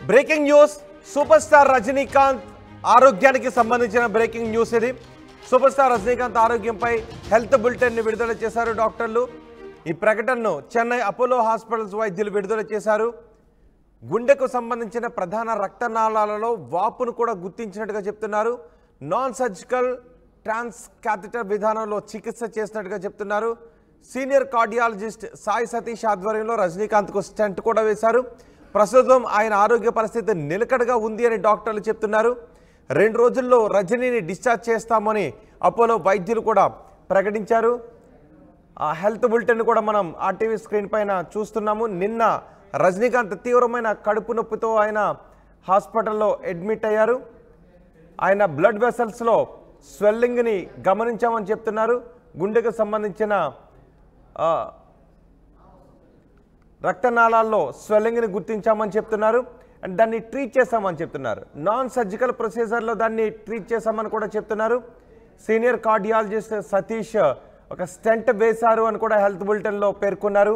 Breaking news super star Rajinikanth ఆరోగ్యానికి సంబంధించిన breaking news ఇది. సూపర్ స్టార్ రజనీకాంత్ ఆరోగ్యంపై హెల్త్ బులెటిన్ ని విడుదల చేశారు డాక్టర్లు. ఈ ప్రకటనను చెన్నై అపోలో హాస్పిటల్స్ వైద్యులు విడుదల చేశారు. గుండెకు సంబంధించిన ప్రధాన రక్తనాళాలలో వాపును కూడా గుర్తించినట్టుగా చెప్తున్నారు. నాన్ సర్జికల్ ట్రాన్స్ క్యాథెటర్ విధానంలో చికిత్స చేసినట్టుగా చెప్తున్నారు. సీనియర్ కార్డియాలజిస్ట్ సాయి సతీష్ ఆధ్వర్యంలో రజనీకాంత్కు స్టెంట్ కూడా వేశారు. ప్రస్తుతం ఆయన ఆరోగ్య పరిస్థితి నిలకడగా ఉంది అని డాక్టర్లు చెప్తున్నారు. 2 రోజుల్లో రజనీని డిశ్చార్జ్ చేస్తామని అపోలో వైద్యులు కూడా ప్రకటించారు. ఆ హెల్త్ బులెటిన్ కూడా మనం ఆర్టీవీ స్క్రీన్ పైన చూస్తున్నాము. నిన్న రజనీకాంత్ తీవ్రమైన కడుపు నొప్పితో ఆయన హాస్పిటల్లో అడ్మిట్ అయ్యారు. ఆయన బ్లడ్ వెసల్స్లో స్వెల్లింగ్ని గమనించామని చెప్తున్నారు. గుండెకు సంబంధించిన రక్తనాళాల్లో స్వెల్లింగ్ని గుర్తించామని చెప్తున్నారు. అండ్ దాన్ని ట్రీట్ చేశామని చెప్తున్నారు. నాన్ సర్జికల్ ప్రొసీజర్లో దాన్ని ట్రీట్ చేశామని కూడా చెప్తున్నారు. సీనియర్ కార్డియాలజిస్ట్ సతీష్ ఒక స్టెంట్ వేశారు అని కూడా హెల్త్ బులెటిన్లో పేర్కొన్నారు.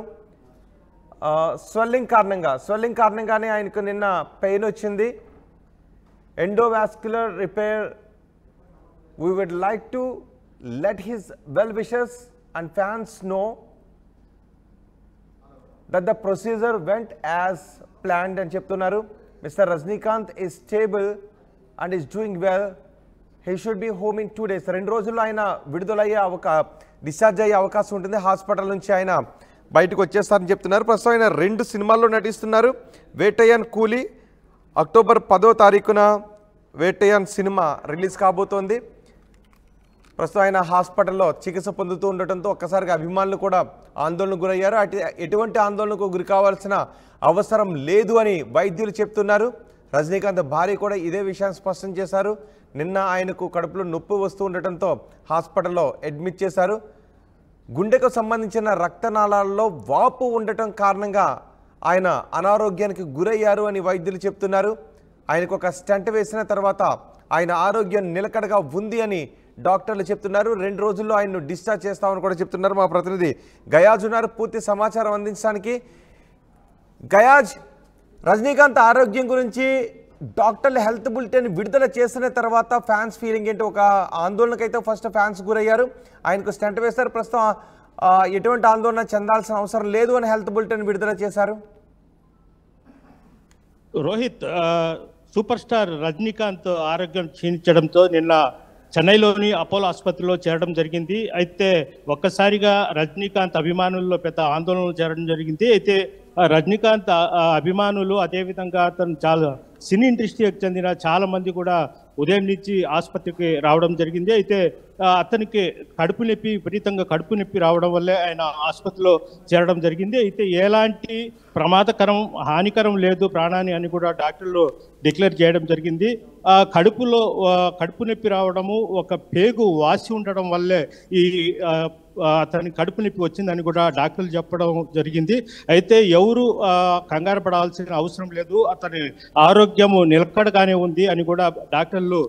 స్వెల్లింగ్ కారణంగానే ఆయనకు నిన్న పెయిన్ వచ్చింది. Endovascular repair. We would like to let his well wishes and fans know that the procedure went as planned అని చెప్తున్నారు. Mr. Rajnikanth is stable and is doing well. He should be home in 2 days. 2 రోజుల్లో ఆయన విడుదలయ్యే discharge అయ్యే అవకాశం ఉంటుంది. Hospital నుంచి ఆయన బయటకు వచ్చేస్తారని చెప్తున్నారు. ప్రస్తుతం ఆయన 2 సినిమాల్లో నటిస్తున్నారు. వేటయ్యన్ కూలీ అక్టోబర్ 10వ తారీఖున వేటయ్యన్ సినిమా రిలీజ్ కాబోతోంది. ప్రస్తుతం ఆయన హాస్పిటల్లో చికిత్స పొందుతూ ఉండటంతో ఒక్కసారిగా అభిమానులు కూడా ఆందోళనకు గురయ్యారు. ఎటువంటి ఆందోళనకు గురి కావాల్సిన అవసరం లేదు అని వైద్యులు చెప్తున్నారు. రజనీకాంత్ భార్య కూడా ఇదే విషయాన్ని స్పష్టం చేశారు. నిన్న ఆయనకు కడుపులో నొప్పి వస్తూ ఉండటంతో హాస్పిటల్లో అడ్మిట్ చేశారు. గుండెకు సంబంధించిన రక్తనాళాల్లో వాపు ఉండటం కారణంగా ఆయన అనారోగ్యానికి గురయ్యారు అని వైద్యులు చెప్తున్నారు. ఆయనకు ఒక స్టెంట్ వేసిన తర్వాత ఆయన ఆరోగ్యం నిలకడగా ఉంది అని డాక్టర్లు చెప్తున్నారు. 2 రోజుల్లో ఆయన్ను డిశ్చార్జ్ చేస్తామని కూడా చెప్తున్నారు. మా ప్రతినిధి గయాజ్ ఉన్నారు పూర్తి సమాచారం అందించడానికి. గయాజ్, రజనీకాంత్ ఆరోగ్యం గురించి డాక్టర్లు హెల్త్ బులెటిన్ విడుదల చేసిన తర్వాత ఫ్యాన్స్ ఫీలింగ్ ఏంటి? ఒక ఆందోళనకైతే ఫస్ట్ ఫ్యాన్స్ గురయ్యారు. ఆయనకు స్టెంట్ వేశారు. ప్రస్తుతం ఎటువంటి ఆందోళన చెందాల్సిన అవసరం లేదు అని హెల్త్ బులెటిన్ విడుదల చేశారు. రోహిత్, సూపర్ స్టార్ రజనీకాంత్ ఆరోగ్యం క్షీణించడంతో నిన్న చెన్నైలోని అపోలో ఆసుపత్రిలో చేరడం జరిగింది. అయితే ఒక్కసారిగా రజనీకాంత్ అభిమానుల్లో పెద్ద ఆందోళనలు చేరడం జరిగింది. అయితే రజనీకాంత్ అభిమానులు, అదేవిధంగా అతను చాలా సినీ ఇండస్ట్రీకి చెందిన చాలా మంది కూడా ఉదయం నుంచి ఆసుపత్రికి రావడం జరిగింది. అయితే అతనికి విపరీతంగా కడుపు నొప్పి రావడం వల్లే ఆయన ఆసుపత్రిలో చేరడం జరిగింది. అయితే ఎలాంటి ప్రమాదకరం, హానికరం లేదు ప్రాణాన్ని అని కూడా డాక్టర్లు డిక్లేర్ చేయడం జరిగింది. కడుపు నొప్పి రావడము, ఒక పేగు వాసి ఉండడం వల్లే ఈ అతని కడుపు నొప్పి వచ్చిందని కూడా డాక్టర్లు చెప్పడం జరిగింది. అయితే ఎవరు కంగారు పడాల్సిన అవసరం లేదు, అతని ఆరోగ్యము నిలకడగానే ఉంది అని కూడా డాక్టర్లు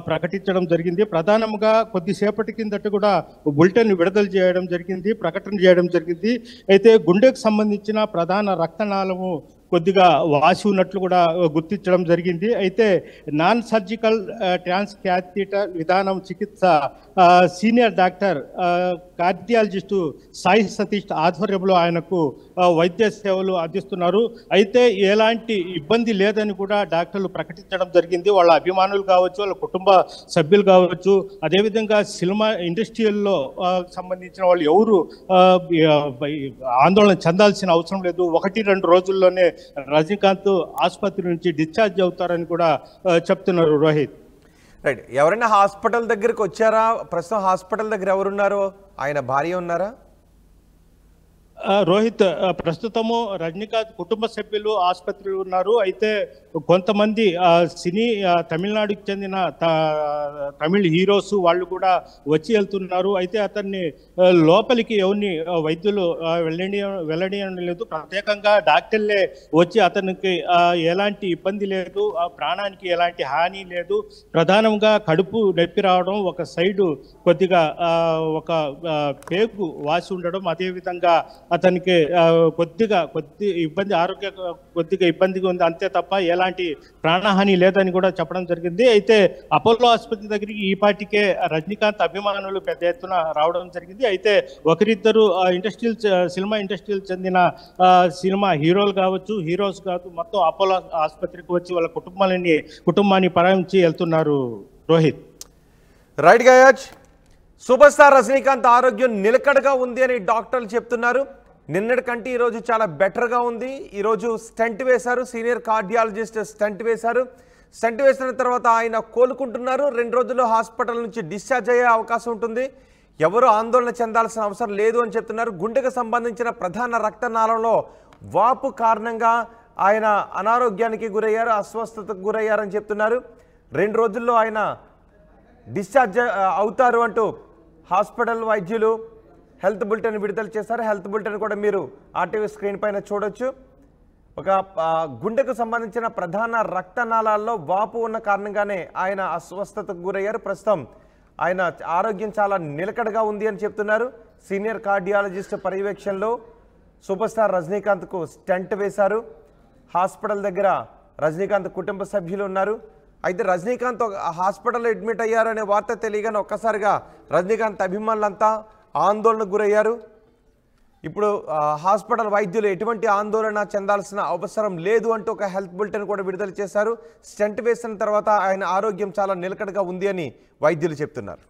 ప్రకటించడం జరిగింది. ప్రధానంగా కొద్దిసేపటి కిందట కూడా బులెటిన్ విడుదల చేయడం జరిగింది, ప్రకటన చేయడం జరిగింది. అయితే గుండెకు సంబంధించిన ప్రధాన రక్తనాళము కొద్దిగా వాసి ఉన్నట్లు కూడా గుర్తించడం జరిగింది. అయితే నాన్ సర్జికల్ ట్రాన్స్ క్యాథెటర్ విధానం చికిత్స senior doctor cardiologist Sai Satish ఆధ్వర్యంలో ఆయనకు వైద్య సేవలు అందిస్తున్నారు. అయితే ఎలాంటి ఇబ్బంది లేదని కూడా డాక్టర్లు ప్రకటించడం జరిగింది. వాళ్ళ అభిమానులు కావచ్చు, వాళ్ళ కుటుంబ సభ్యులు కావచ్చు, అదేవిధంగా సినిమా ఇండస్ట్రీల్లో సంబంధించిన వాళ్ళు ఎవరు ఆందోళన చెందాల్సిన అవసరం లేదు. 1-2 రోజుల్లోనే రజనీకాంత్ ఆసుపత్రి నుంచి డిశ్చార్జ్ అవుతారని కూడా చెప్తున్నారు. రోహిత్, రైట్. ఎవరైనా హాస్పిటల్ దగ్గరికి వచ్చారా? ప్రస్తుతం హాస్పిటల్ దగ్గర ఎవరున్నారో? ఆయన భార్య ఉన్నారా? రోహిత్, ప్రస్తుతము రజనీకాంత్ కుటుంబ సభ్యులు ఆసుపత్రిలో ఉన్నారు. అయితే కొంతమంది సినీ తమిళనాడుకి చెందిన తమిళ్ హీరోస్ వాళ్ళు కూడా వచ్చి వెళ్తున్నారు. అయితే అతన్ని లోపలికి ఎవరిని వైద్యులు వెల్లడియడం లేదు. ప్రత్యేకంగా డాక్టర్లే వచ్చి అతనికి ఎలాంటి ఇబ్బంది లేదు, ప్రాణానికి ఎలాంటి హాని లేదు. ప్రధానంగా కడుపు నొప్పి రావడం, ఒక సైడు కొద్దిగా ఒక పేగు వాసి ఉండడం, అదేవిధంగా అతనికి కొద్ది ఇబ్బంది, ఆరోగ్య కొద్దిగా ఇబ్బందిగా ఉంది అంతే తప్ప ఎలాంటి ప్రాణహాని లేదని కూడా చెప్పడం జరిగింది. అయితే అపోలో ఆసుపత్రి దగ్గరికి ఈ పాటికే రజనీకాంత్ అభిమానులు పెద్ద ఎత్తున రావడం జరిగింది. అయితే ఒకరిద్దరు సినిమా ఇండస్ట్రీకి చెందిన సినిమా హీరోలు కావచ్చు, హీరోస్ కావచ్చు, మొత్తం అపోలో ఆసుపత్రికి వచ్చి వాళ్ళ కుటుంబాన్ని పరాయించి వెళ్తున్నారు. Rohit, right guys. Super star Rajinikanth ఆరోగ్యం నిలకడగా ఉంది అని డాక్టర్లు చెప్తున్నారు. నిన్నటి కంటే ఈరోజు చాలా బెటర్గా ఉంది. ఈరోజు స్టంట్ వేశారు, సీనియర్ కార్డియాలజిస్ట్ స్టంట్ వేశారు. స్టంట్ వేసిన తర్వాత ఆయన కోలుకుంటున్నారు. 2 రోజుల్లో హాస్పిటల్ నుంచి డిశ్చార్జ్ అయ్యే అవకాశం ఉంటుంది. ఎవరు ఆందోళన చెందాల్సిన అవసరం లేదు అని చెప్తున్నారు. గుండెకు సంబంధించిన ప్రధాన రక్తనాళంలో వాపు కారణంగా ఆయన అనారోగ్యానికి గురయ్యారు, అస్వస్థతకు గురయ్యారని చెప్తున్నారు. 2 రోజుల్లో ఆయన డిశ్చార్జ్ అవుతారు అంటూ హాస్పిటల్ వైద్యులు హెల్త్ బులెటిన్ విడుదల చేశారు. హెల్త్ బులెటిన్ కూడా మీరు ఆర్టీవీ స్క్రీన్ పైన చూడొచ్చు. ఒక గుండెకు సంబంధించిన ప్రధాన రక్తనాళాల్లో వాపు ఉన్న కారణంగానే ఆయన అస్వస్థతకు గురయ్యారు. ప్రస్తుతం ఆయన ఆరోగ్యం చాలా నిలకడగా ఉంది అని చెప్తున్నారు. సీనియర్ కార్డియాలజిస్ట్ పర్యవేక్షణలో సూపర్ స్టార్ రజనీకాంత్కు స్టంట్ వేశారు. హాస్పిటల్ దగ్గర రజనీకాంత్ కుటుంబ సభ్యులు ఉన్నారు. అయితే రజనీకాంత్ హాస్పిటల్లో అడ్మిట్ అయ్యారనే వార్త తెలియగానే ఒక్కసారిగా రజనీకాంత్ అభిమానులంతా ఆందోళనకు గురయ్యారు. ఇప్పుడు హాస్పిటల్ వైద్యులు ఎటువంటి ఆందోళన చెందాల్సిన అవసరం లేదు అంటూ ఒక హెల్త్ బులెటిన్ కూడా విడుదల చేశారు. స్టంట్ వేసిన తర్వాత ఆయన ఆరోగ్యం చాలా నిలకడగా ఉంది అని వైద్యులు చెప్తున్నారు.